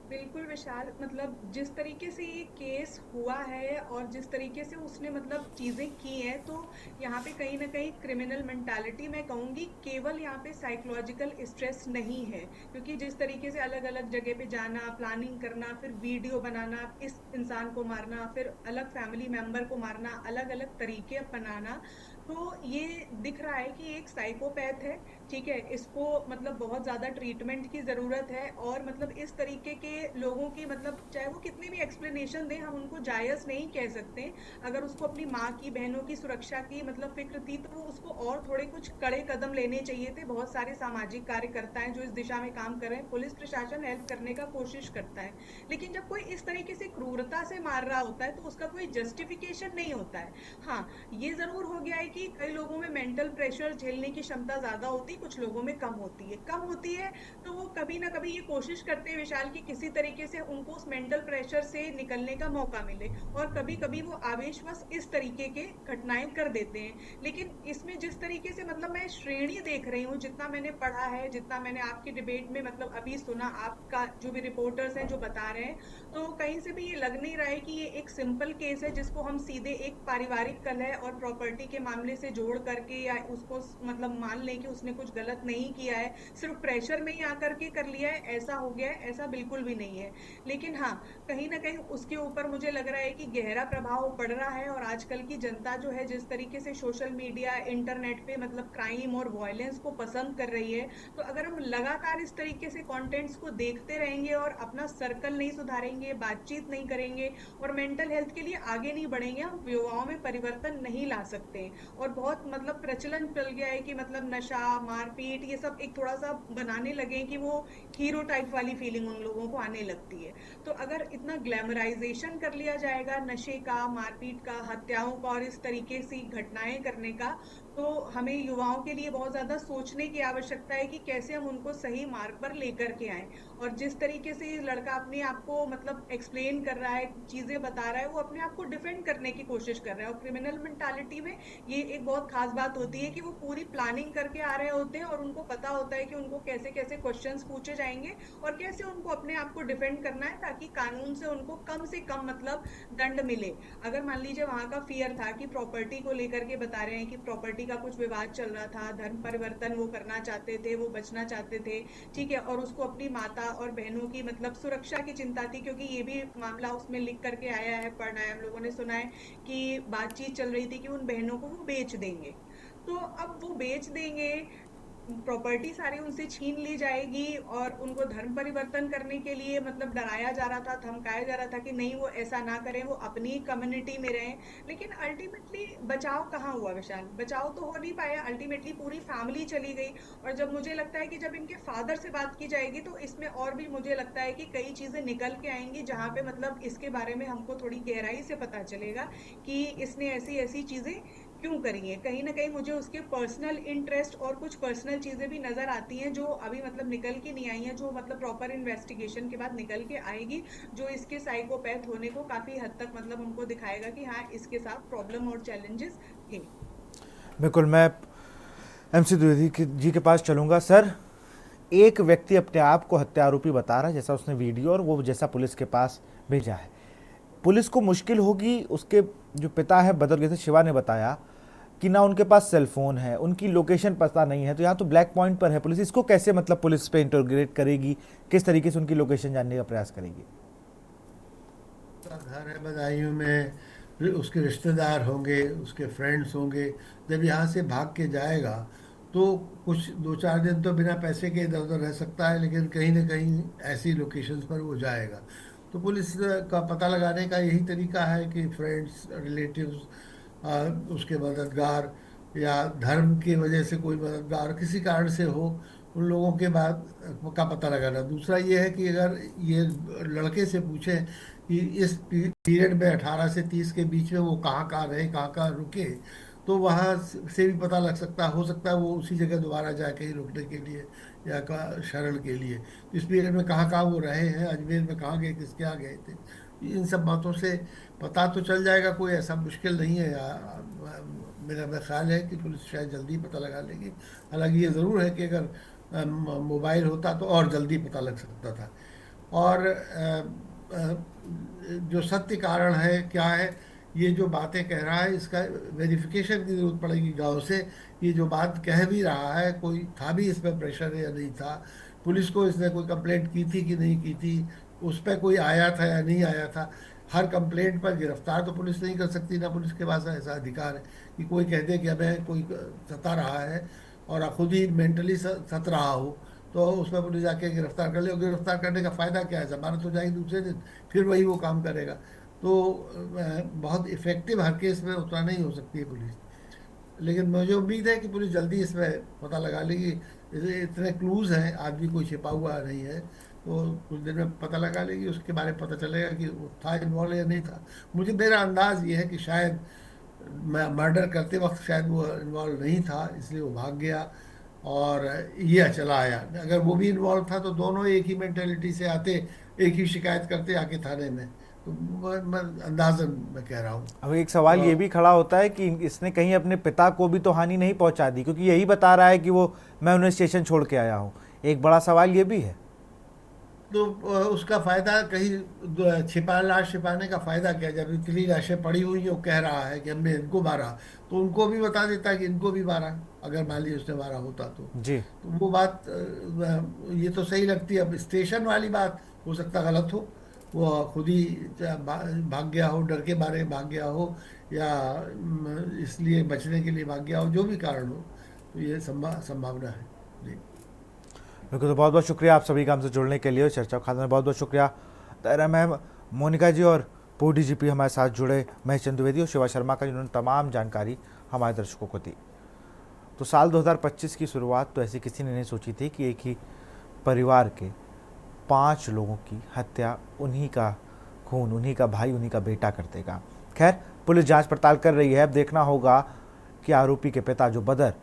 बिल्कुल विशाल, मतलब जिस तरीके से ये केस हुआ है और जिस तरीके से उसने मतलब चीज़ें की हैं, तो यहाँ पे कहीं ना कहीं क्रिमिनल मेंटालिटी मैं कहूँगी, केवल यहाँ पे साइकोलॉजिकल स्ट्रेस नहीं है, क्योंकि जिस तरीके से अलग अलग जगह पे जाना, प्लानिंग करना, फिर वीडियो बनाना, इस इंसान को मारना, फिर अलग फैमिली मेम्बर को मारना, अलग अलग तरीके अपनाना, तो ये दिख रहा है कि एक साइकोपैथ है। ठीक है, इसको मतलब बहुत ज़्यादा ट्रीटमेंट की ज़रूरत है, और मतलब इस तरीके के लोगों की मतलब चाहे वो कितनी भी एक्सप्लेनेशन दें, हम उनको जायज़ नहीं कह सकते। अगर उसको अपनी माँ की, बहनों की सुरक्षा की मतलब फिक्र थी, तो उसको और थोड़े कुछ कड़े कदम लेने चाहिए थे। बहुत सारे सामाजिक कार्यकर्ता हैं जो इस दिशा में काम कर रहे हैं, पुलिस प्रशासन हेल्प करने का कोशिश करता है, लेकिन जब कोई इस तरीके से क्रूरता से मार रहा होता है तो उसका कोई जस्टिफिकेशन नहीं होता है। हाँ, ये ज़रूर हो गया है कि कई लोगों में मेंटल प्रेशर झेलने की क्षमता ज़्यादा होती है, कुछ लोगों में कम होती है, तो वो कभी ना कभी ये कोशिश करते हैं विशाल कि किसी तरीके से उनको उस मेंटल प्रेशर से निकलने का मौका मिले, और कभी कभी वो आवेशवश इस तरीके के घटनाएं कर देते हैं। लेकिन इसमें जिस तरीके से मतलब मैं श्रेणी देख रही हूँ, जितना मैंने पढ़ा है, जितना मैंने आपकी डिबेट में मतलब अभी सुना, आपका जो भी रिपोर्टर्स हैं जो बता रहे हैं, तो कहीं से भी ये लग नहीं रहा है कि ये एक सिंपल केस है जिसको हम सीधे एक पारिवारिक कलह और प्रॉपर्टी के मामले से जोड़ करके या उसको मतलब मान लें कि उसने कुछ गलत नहीं किया है, सिर्फ प्रेशर में ही आकर के कर लिया है, ऐसा हो गया है, ऐसा बिल्कुल भी नहीं है। लेकिन हाँ, कहीं ना कहीं उसके ऊपर मुझे लग रहा है कि गहरा प्रभाव पड़ रहा है, और आजकल की जनता जो है जिस तरीके से सोशल मीडिया, इंटरनेट पे मतलब क्राइम और वायलेंस को पसंद कर रही है, तो अगर हम लगातार इस तरीके से कंटेंट्स को देखते रहेंगे और अपना सर्कल नहीं सुधारेंगे, बातचीत नहीं करेंगे और मेंटल हेल्थ के लिए आगे नहीं बढ़ेंगे, हम युवाओं में परिवर्तन नहीं ला सकते। और बहुत मतलब प्रचलन चल गया है कि मतलब नशा, मारपीट, ये सब एक थोड़ा सा बनाने लगे कि वो हीरो टाइप वाली फीलिंग उन लोगों को आने लगती है। तो अगर इतना ग्लैमराइजेशन कर लिया जाएगा नशे का, मारपीट का, हत्याओं का और इस तरीके से घटनाएं करने का, तो हमें युवाओं के लिए बहुत ज़्यादा सोचने की आवश्यकता है कि कैसे हम उनको सही मार्ग पर लेकर के आएँ। और जिस तरीके से ये लड़का अपने आप को मतलब एक्सप्लेन कर रहा है, चीज़ें बता रहा है, वो अपने आप को डिफेंड करने की कोशिश कर रहा है। और क्रिमिनल मेंटालिटी में ये एक बहुत खास बात होती है कि वो पूरी प्लानिंग करके आ रहे होते हैं, और उनको पता होता है कि उनको कैसे कैसे क्वेश्चंस पूछे जाएंगे और कैसे उनको अपने आप को डिफेंड करना है, ताकि कानून से उनको कम से कम मतलब दंड मिले। अगर मान लीजिए वहाँ का फियर था कि प्रॉपर्टी को लेकर के बता रहे हैं कि प्रॉपर्टी का कुछ विवाद चल रहा था, धर्म परिवर्तन वो करना चाहते थे, वो बचना चाहते थे, ठीक है, और उसको अपनी माता और बहनों की मतलब सुरक्षा की चिंता थी, क्योंकि ये भी मामला उसमें लिख करके आया है, पढ़ना है, हम लोगों ने सुना है कि बातचीत चल रही थी कि उन बहनों को वो बेच देंगे। तो अब वो बेच देंगे, प्रॉपर्टी सारी उनसे छीन ली जाएगी, और उनको धर्म परिवर्तन करने के लिए मतलब डराया जा रहा था, धमकाया जा रहा था कि नहीं वो ऐसा ना करें, वो अपनी कम्युनिटी में रहें। लेकिन अल्टीमेटली बचाव कहाँ हुआ विशाल? बचाव तो हो नहीं पाया, अल्टीमेटली पूरी फैमिली चली गई। और जब मुझे लगता है कि जब इनके फादर से बात की जाएगी तो इसमें और भी मुझे लगता है कि कई चीज़ें निकल के आएंगी, जहाँ पे मतलब इसके बारे में हमको थोड़ी गहराई से पता चलेगा कि इसने ऐसी ऐसी चीज़ें क्यों करी है। कहीं ना कहीं मुझे उसके पर्सनल इंटरेस्ट और कुछ पर्सनल चीज़ें भी नज़र आती हैं जो अभी मतलब निकल के नहीं आई हैं, जो मतलब प्रॉपर इन्वेस्टिगेशन के बाद निकल के आएगी, जो इसके साइकोपैथ होने को काफ़ी हद तक मतलब हमको दिखाएगा कि हाँ, इसके साथ प्रॉब्लम और चैलेंजेस हैं। बिल्कुल, मैं MC द्विवेदी जी के पास चलूँगा। सर, एक व्यक्ति अपने आप को हत्या आरोपी बता रहा है, जैसा उसने वीडियो और वो जैसा पुलिस के पास भेजा है। पुलिस को मुश्किल होगी। उसके जो पिता है बदल गए थे, शिवा ने बताया कि ना उनके पास सेल फोन है, उनकी लोकेशन पता नहीं है, तो यहाँ तो ब्लैक पॉइंट पर है पुलिस। इसको कैसे मतलब पुलिस पे इंटरोगेट करेगी, किस तरीके से उनकी लोकेशन जानने का प्रयास करेगी? घर है बदायूं में, फिर उसके रिश्तेदार होंगे, उसके फ्रेंड्स होंगे। जब यहाँ से भाग के जाएगा तो कुछ 2-4 दिन तो बिना पैसे के इधर उधर रह सकता है, लेकिन कहीं ना कहीं ऐसी लोकेशंस पर वो जाएगा। तो पुलिस का पता लगाने का यही तरीका है कि फ्रेंड्स, रिलेटिव्स, उसके मददगार या धर्म की वजह से कोई मददगार किसी कारण से हो, उन लोगों के बाद का पता लगाना। दूसरा ये है कि अगर ये लड़के से पूछें कि इस पीरियड में 18 से 30 के बीच में वो कहाँ कहाँ रहे, कहाँ कहाँ रुके, तो वहाँ से भी पता लग सकता, हो सकता है वो उसी जगह दोबारा जाए कहीं रुकने के लिए या का शरण के लिए। तो इस पीरियड में कहाँ कहाँ वो रहे हैं, अजमेर में कहाँ गए, किसके यहाँ गए थे, इन सब बातों से पता तो चल जाएगा। कोई ऐसा मुश्किल नहीं है। मेरा ख्याल है कि पुलिस शायद जल्दी पता लगा लेगी। हालांकि ये ज़रूर है कि अगर मोबाइल होता तो और जल्दी पता लग सकता था। और जो सत्य कारण है क्या है, ये जो बातें कह रहा है, इसका वेरिफिकेशन की ज़रूरत पड़ेगी गांव से। ये जो बात कह भी रहा है, कोई था भी इस पर प्रेशर या नहीं था, पुलिस को इसने कोई कंप्लेंट की थी कि नहीं की थी, उस पर कोई आया था या नहीं आया था। हर कंप्लेंट पर गिरफ्तार तो पुलिस नहीं कर सकती, ना पुलिस के पास ऐसा अधिकार है कि कोई कह दे कि हमें कोई सता रहा है और खुद ही मेंटली सत रहा हो तो उस पर पुलिस जाके गिरफ्तार कर ले। और गिरफ्तार करने का फ़ायदा क्या है, जमानत हो जाएगी दूसरे दिन, फिर वही वो काम करेगा। तो बहुत इफ़ेक्टिव हर केस में उतना नहीं हो सकती है पुलिस। लेकिन मुझे उम्मीद है कि पुलिस जल्दी इसमें पता लगा लेगी। इतने क्लूज़ हैं, आदमी कोई छिपा हुआ नहीं है, तो कुछ दिन में पता लगा लेगी। उसके बारे में पता चलेगा कि वो था इन्वॉल्व या नहीं था। मेरा अंदाज़ ये है कि शायद मर्डर करते वक्त शायद वो इन्वॉल्व नहीं था, इसलिए वो भाग गया और ये चला आया। अगर वो भी इन्वॉल्व था तो दोनों एक ही मेंटेलिटी से आते, एक ही शिकायत करते आके थाने में। तो मैं अंदाजन मैं कह रहा हूँ। अब एक सवाल ये भी खड़ा होता है कि इसने कहीं अपने पिता को भी तो हानि नहीं पहुंचा दी, क्योंकि यही बता रहा है कि वो मैं उन्हें स्टेशन छोड़ के आया हूँ। एक बड़ा सवाल ये भी है। तो उसका फायदा कहीं लाश छिपाने का फायदा क्या, जब इतनी लाशें पड़ी हुई है, वो कह रहा है कि हमने इनको मारा, तो उनको भी बता देता कि इनको भी मारा, अगर मान लीजिए उसने मारा होता तो वो बात ये तो सही लगती है। अब स्टेशन वाली बात हो सकता गलत हो, वो खुद ही भाग गया हो, डर के मारे भाग गया हो, या इसलिए बचने के लिए भाग गया हो, जो भी कारण हो, तो ये संभावना है जी। बिल्कुल, तो बहुत बहुत शुक्रिया आप सभी का हमसे जुड़ने के लिए। चर्चा खाने में बहुत बहुत शुक्रिया तायरा मैम, मोनिका जी और पूर्व डीजीपी हमारे साथ जुड़े महेश चंद्रवेदी और शिवा शर्मा का, जिन्होंने तमाम जानकारी हमारे दर्शकों को दी। तो साल 2025 की शुरुआत तो ऐसी किसी ने नहीं सोची थी कि एक ही परिवार के 5 लोगों की हत्या उन्हीं का खून, उन्हीं का भाई, उन्हीं का बेटा कर देगा। खैर, पुलिस जांच पड़ताल कर रही है। अब देखना होगा कि आरोपी के पिता जो बदर,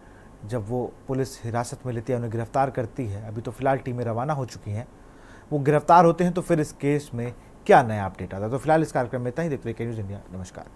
जब वो पुलिस हिरासत में लेती है, उन्हें गिरफ्तार करती है, अभी तो फिलहाल टीमें रवाना हो चुकी हैं, वो गिरफ्तार होते हैं तो फिर इस केस में क्या नया अपडेट आता है। तो फिलहाल इस कार्यक्रम में इतना ही। देखते रहिए के न्यूज़ इंडिया। नमस्कार।